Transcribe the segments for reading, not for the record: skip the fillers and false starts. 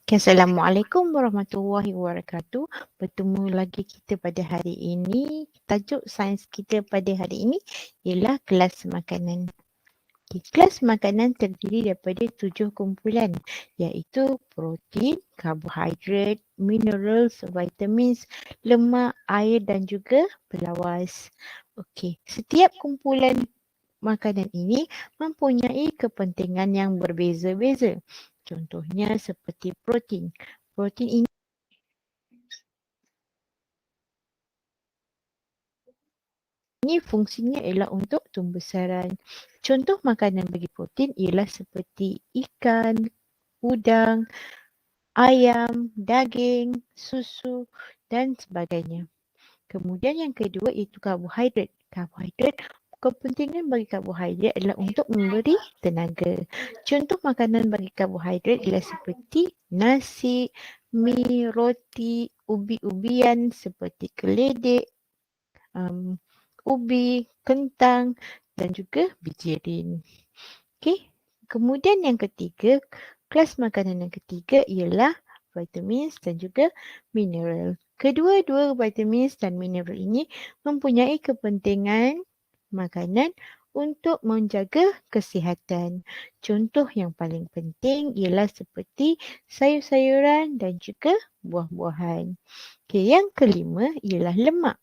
Okay, Assalamualaikum warahmatullahi wabarakatuh. Bertemu lagi kita pada hari ini. Tajuk sains kita pada hari ini ialah kelas makanan. Okay, kelas makanan terdiri daripada 7 kumpulan iaitu protein, karbohidrat, minerals, vitamins, lemak, air dan juga pelawas. Okey, setiap kumpulan makanan ini mempunyai kepentingan yang berbeza-beza. Contohnya seperti protein. Protein ini fungsinya ialah untuk pembesaran. Contoh makanan bagi protein ialah seperti ikan, udang, ayam, daging, susu dan sebagainya. Kemudian yang kedua iaitu karbohidrat. Karbohidrat, kepentingan bagi karbohidrat adalah untuk memberi tenaga. Contoh makanan bagi karbohidrat ialah seperti nasi, mi, roti, ubi-ubian seperti keledek, ubi, kentang dan juga bijirin. Okey. Kemudian yang ketiga, kelas makanan yang ketiga ialah vitamins dan juga mineral. Kedua-dua vitamins dan mineral ini mempunyai kepentingan makanan untuk menjaga kesihatan. Contoh yang paling penting ialah seperti sayur-sayuran dan juga buah-buahan. Okey, yang kelima ialah lemak.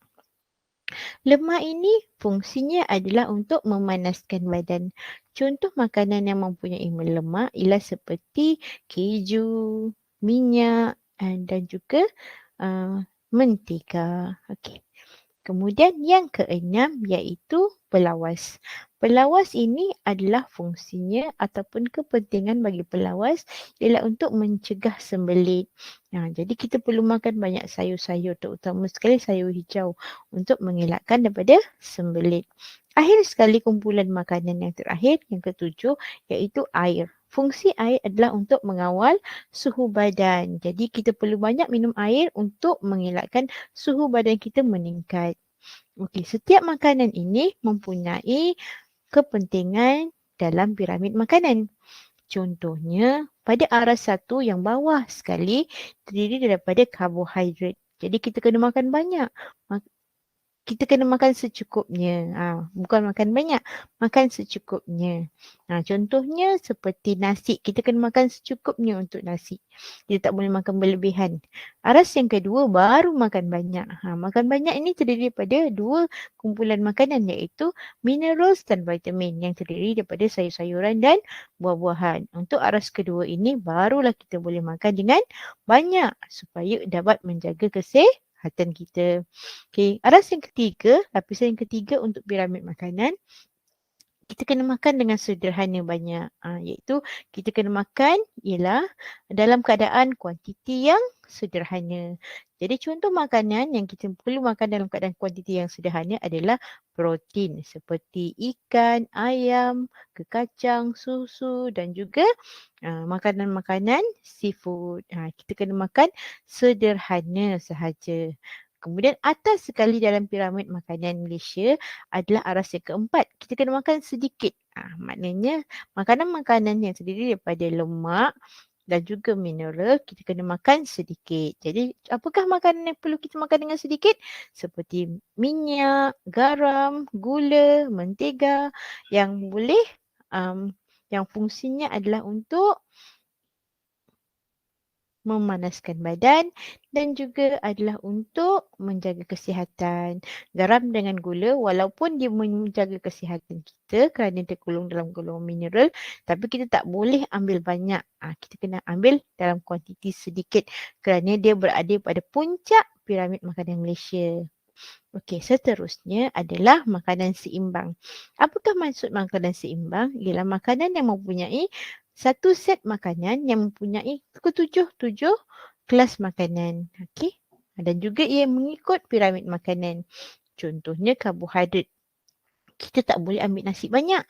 Lemak ini fungsinya adalah untuk memanaskan badan. Contoh makanan yang mempunyai lemak ialah seperti keju, minyak dan juga mentega. Okey. Kemudian yang keenam iaitu pelawas. Pelawas ini adalah fungsinya ataupun kepentingan bagi pelawas ialah untuk mencegah sembelit. Jadi kita perlu makan banyak sayur-sayur terutama sekali sayur hijau untuk mengelakkan daripada sembelit. Akhir sekali kumpulan makanan yang terakhir yang ketujuh iaitu air. Fungsi air adalah untuk mengawal suhu badan. Jadi kita perlu banyak minum air untuk mengelakkan suhu badan kita meningkat. Okey, setiap makanan ini mempunyai kepentingan dalam piramid makanan. Contohnya, pada aras satu yang bawah sekali terdiri daripada karbohidrat. Jadi kita kena makan banyak. Kita kena makan secukupnya. Bukan makan banyak, makan secukupnya. Contohnya seperti nasi, kita kena makan secukupnya untuk nasi. Kita tak boleh makan berlebihan. Aras yang kedua baru makan banyak. Makan banyak ini terdiri daripada dua kumpulan makanan iaitu minerals dan vitamin yang terdiri daripada sayur-sayuran dan buah-buahan. Untuk aras kedua ini barulah kita boleh makan dengan banyak supaya dapat menjaga kesihatan kita. Okey, aras yang ketiga, lapisan yang ketiga untuk piramid makanan, kita kena makan dengan sederhana banyak. Iaitu kita kena makan ialah dalam keadaan kuantiti yang sederhana. Jadi contoh makanan yang kita perlu makan dalam keadaan kuantiti yang sederhana adalah protein seperti ikan, ayam, kekacang, susu dan juga makanan-makanan seafood. Kita kena makan sederhana sahaja. Kemudian atas sekali dalam piramid makanan Malaysia adalah aras yang keempat. Kita kena makan sedikit. Maknanya makanan-makanan yang terdiri daripada lemak dan juga mineral kita kena makan sedikit. Jadi apakah makanan yang perlu kita makan dengan sedikit? Seperti minyak, garam, gula, mentega yang boleh yang fungsinya adalah untuk memanaskan badan dan juga adalah untuk menjaga kesihatan. Garam dengan gula walaupun dia menjaga kesihatan kita kerana tergolong dalam golongan mineral tapi kita tak boleh ambil banyak. Kita kena ambil dalam kuantiti sedikit kerana dia berada pada puncak piramid makanan Malaysia. Okey, seterusnya adalah makanan seimbang. Apakah maksud makanan seimbang? Ialah makanan yang mempunyai satu set makanan yang mempunyai tujuh kelas makanan. Okey. Dan juga ia mengikut piramid makanan. Contohnya karbohidrat. Kita tak boleh ambil nasi banyak.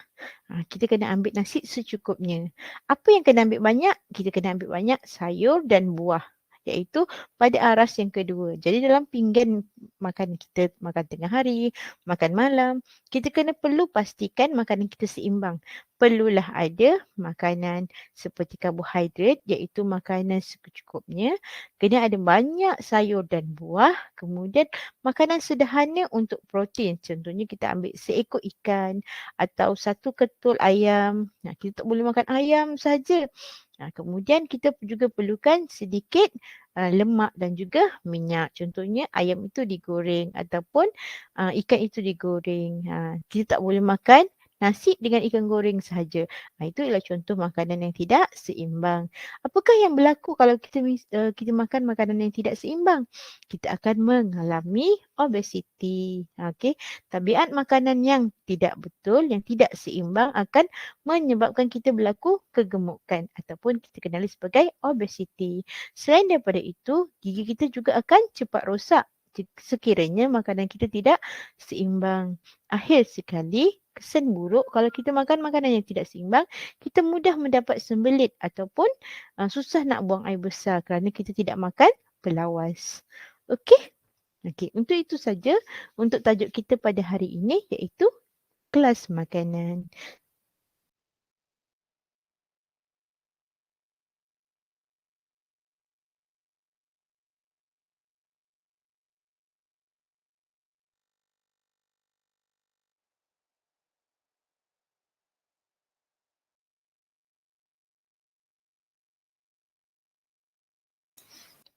Kita kena ambil nasi secukupnya. Apa yang kena ambil banyak? Kita kena ambil banyak sayur dan buah. iaitu pada aras yang kedua. Jadi dalam pinggan makan kita, makan tengah hari, makan malam, kita kena perlu pastikan makanan kita seimbang. Perlulah ada makanan seperti karbohidrat iaitu makanan secukupnya. Kena ada banyak sayur dan buah. Kemudian makanan sederhana untuk protein. Contohnya kita ambil seekor ikan atau satu ketul ayam. Nah, kita tak boleh makan ayam saja. Nah, kemudian kita juga perlukan sedikit lemak dan juga minyak. Contohnya ayam itu digoreng ataupun ikan itu digoreng. Kita tak boleh makan nasi dengan ikan goreng sahaja. Itu ialah contoh makanan yang tidak seimbang. Apakah yang berlaku kalau kita makan makanan yang tidak seimbang? Kita akan mengalami obesiti. Okey. Tabiat makanan yang tidak betul, yang tidak seimbang akan menyebabkan kita berlaku kegemukan ataupun kita kenali sebagai obesiti. Selain daripada itu, gigi kita juga akan cepat rosak sekiranya makanan kita tidak seimbang. Akhir sekali, kesan buruk kalau kita makan makanan yang tidak seimbang, kita mudah mendapat sembelit ataupun susah nak buang air besar kerana kita tidak makan berlawas. Okey? Okey, untuk itu saja untuk tajuk kita pada hari ini iaitu kelas makanan.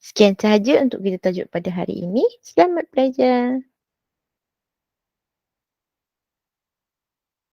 Sekian sahaja untuk kita tajuk pada hari ini. Selamat belajar.